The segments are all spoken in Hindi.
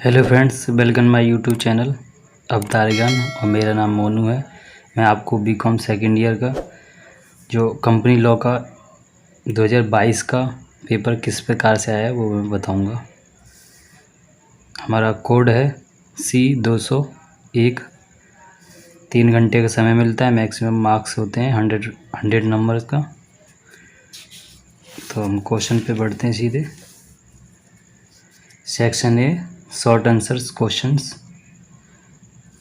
Hello friends, welcome my YouTube channel अवतारगन। और मेरा नाम मोनू है। मैं आपको बीकॉम सेकेंड ईयर का जो कंपनी लॉ का 2022 का पेपर किस प्रकार से आया है वो मैं बताऊंगा। हमारा कोड है C201। 3 घंटे का समय मिलता है। मैक्सिमम मार्क्स होते हैं 100 नंबर का। तो हम क्वेश्चन पे बढ़ते हैं सीधे। Section A, short answers questions.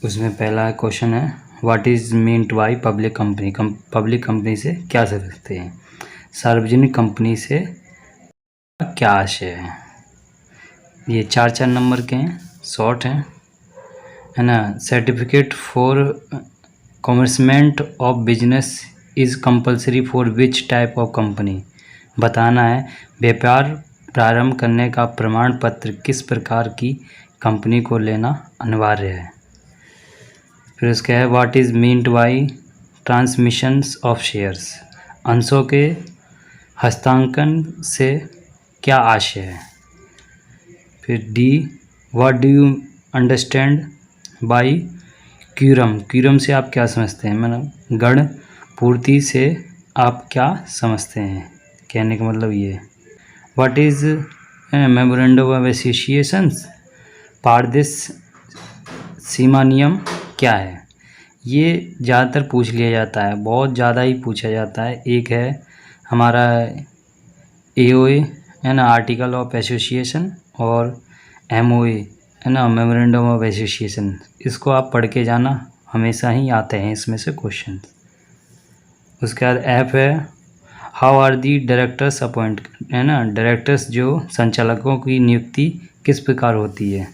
उसमें पहला क्वेश्चन है, what is meant by public company. Public company से क्या समझते हैं? सार्वजनिक कंपनी से क्या आशय है? ये 4 नंबर के हैं, शॉर्ट हैं, है ना। Certificate for commencement of business is compulsory for which type of company. बताना है व्यापार प्रारंभ करने का प्रमाण पत्र किस प्रकार की कंपनी को लेना अनिवार्य है। फिर उसका है, what is meant by transmissions of shares. अंशों के हस्तांकन से क्या आशय है। फिर D, what do you understand by quorum. Quorum से आप क्या समझते हैं? मतलब गण पूर्ति से आप क्या समझते हैं, कहने का मतलब ये है। What is memorandum of associations. पारदेश सीमा नियम क्या है। ये ज़्यादातर पूछ लिया जाता है, बहुत ज़्यादा ही पूछा जाता है। एक है हमारा AOA, है ना, आर्टिकल ऑफ एसोसिएशन, और MOA, है ना, मेमोरेंडम ऑफ एसोसिएशन। इसको आप पढ़ के जाना, हमेशा ही आते हैं इसमें से क्वेश्चन। उसके बाद F है, how are the directors appoint, है ना। डायरेक्टर्स जो संचालकों की नियुक्ति किस प्रकार होती है।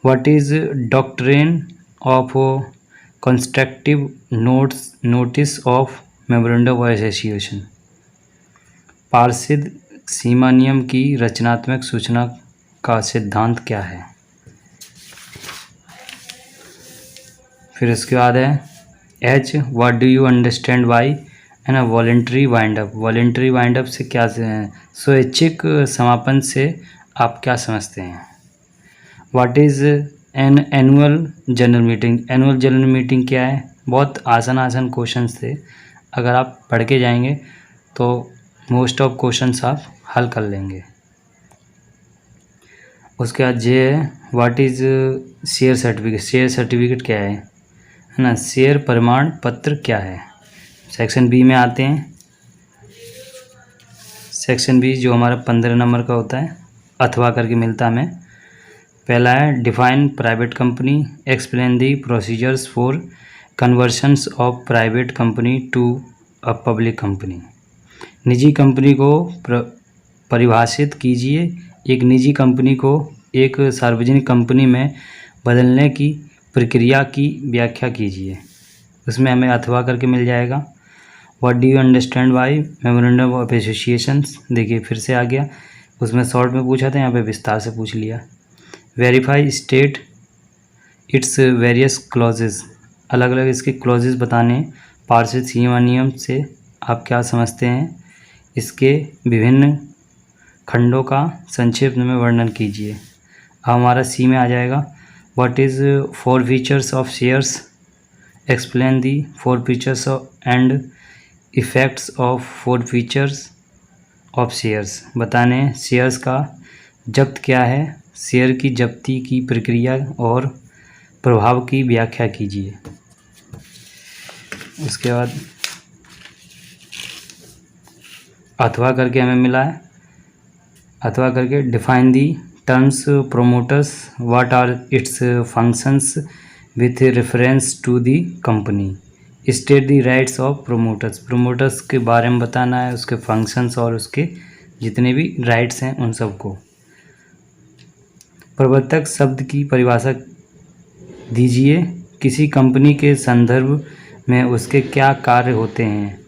What is doctrine of constructive notice of memorandum of association. पारसिद्ध सीमा नियम की रचनात्मक सूचना का सिद्धांत क्या है। फिर उसके बाद है H, what do you understand by, है ना, voluntary wind up. Voluntary wind up से क्या स्वैच्छिक समापन से आप क्या समझते हैं। What is an annual general meeting. Annual general meeting क्या है। बहुत आसान क्वेश्चंस थे, अगर आप पढ़ के जाएंगे तो मोस्ट ऑफ क्वेश्चंस आप हल कर लेंगे। उसके बाद जे है, what is share certificate. Share certificate क्या है ना। शेयर प्रमाण पत्र क्या है। सेक्शन बी में आते हैं। सेक्शन बी जो हमारा 15 नंबर का होता है, अथवा करके मिलता हमें। पहला है, define private company, explain the procedures for conversions of private company to a public company. निजी कंपनी को परिभाषित कीजिए। एक निजी कंपनी को एक सार्वजनिक कंपनी में बदलने की प्रक्रिया की व्याख्या कीजिए। उसमें हमें अथवा करके मिल जाएगा। What do you understand by memorandum of associations. देखिए फिर से आ गया, उसमें शॉर्ट में पूछा था, यहाँ पे विस्तार से पूछ लिया। Verify state its various clauses. अलग अलग इसके क्लॉजेज बताने। पारसिद्ध सीमा नियम से आप क्या समझते हैं, इसके विभिन्न खंडों का संक्षेप में वर्णन कीजिए। अब हमारा सी में आ जाएगा, what is 4 features of shares, explain the 4 features and effects of 4 features of shares. बताने शेयर्स का जब्त क्या है, शेयर की जब्ती की प्रक्रिया और प्रभाव की व्याख्या कीजिए। उसके बाद अथवा करके हमें मिला है, अथवा करके define the terms promoters, what are its functions with reference to the company, state the rights of promoters. Promoters के बारे में बताना है, उसके फंक्शंस और उसके जितने भी राइट्स हैं उन सबको। प्रवर्तक शब्द की परिभाषा दीजिए। किसी कंपनी के संदर्भ में उसके क्या कार्य होते हैं।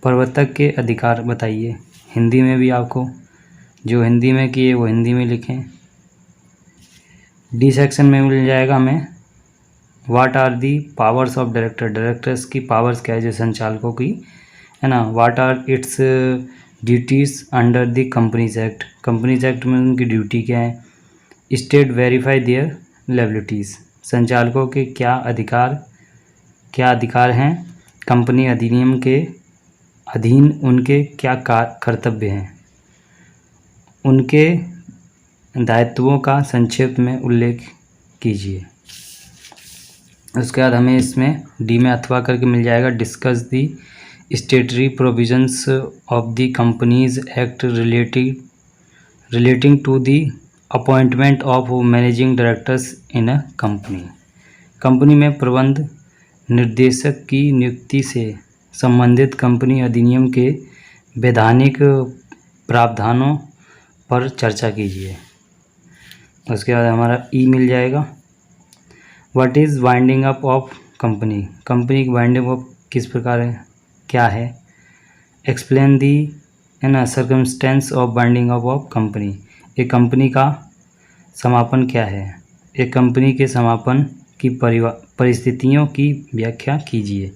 प्रवर्तक के अधिकार बताइए। हिंदी में भी आपको जो हिंदी में किए वो हिंदी में लिखें। डी सेक्शन में मिल जाएगा हमें, what are the powers of director. Directors की पावर्स क्या है, जो संचालकों की, है ना। What are its duties under the companies act. Companies act में उनकी ड्यूटी क्या है। स्टेट वेरीफाई देयर लायबिलिटीज़, संचालकों के क्या अधिकार हैं, कंपनी अधिनियम के अधीन उनके क्या कर्तव्य हैं, उनके दायित्वों का संक्षेप में उल्लेख कीजिए। उसके बाद हमें इसमें डी में अथवा करके मिल जाएगा, discuss the statutory provisions of the companies act relating to the appointment of managing directors in a company, company में प्रबंध निर्देशक की नियुक्ति से संबंधित कंपनी अधिनियम के वैधानिक प्रावधानों पर चर्चा कीजिए। उसके बाद हमारा ई मिल जाएगा, what is winding up of company, company की वाइंडिंग अप किस प्रकार है, क्या है। Explain the circumstance of winding up of company, एक कंपनी का समापन क्या है, एक कंपनी के समापन की परिस्थितियों की व्याख्या कीजिए।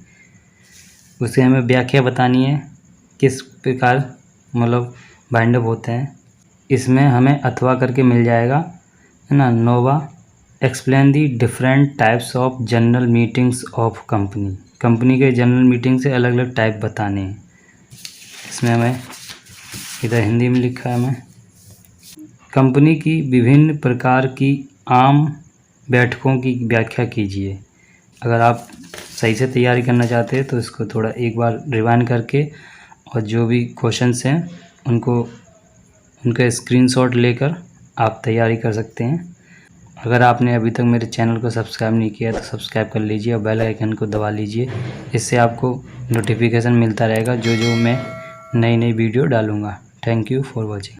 उसे हमें व्याख्या बतानी है किस प्रकार मतलब बाइंड अप होते हैं। इसमें हमें अथवा करके मिल जाएगा, है ना। Now explain the different types of general meetings of company, company के जनरल मीटिंग से अलग अलग टाइप बताने हैं। इसमें हमें इधर हिंदी में लिखा है, हमें कंपनी की विभिन्न प्रकार की आम बैठकों की व्याख्या कीजिए। अगर आप सही से तैयारी करना चाहते हैं तो इसको थोड़ा एक बार रिवाइंड करके और जो भी क्वेश्चंस हैं उनका स्क्रीनशॉट लेकर आप तैयारी कर सकते हैं। अगर आपने अभी तक मेरे चैनल को सब्सक्राइब नहीं किया तो सब्सक्राइब कर लीजिए और बेल आइकन को दबा लीजिए, इससे आपको नोटिफिकेशन मिलता रहेगा जो मैं नई वीडियो डालूँगा। Thank you for watching.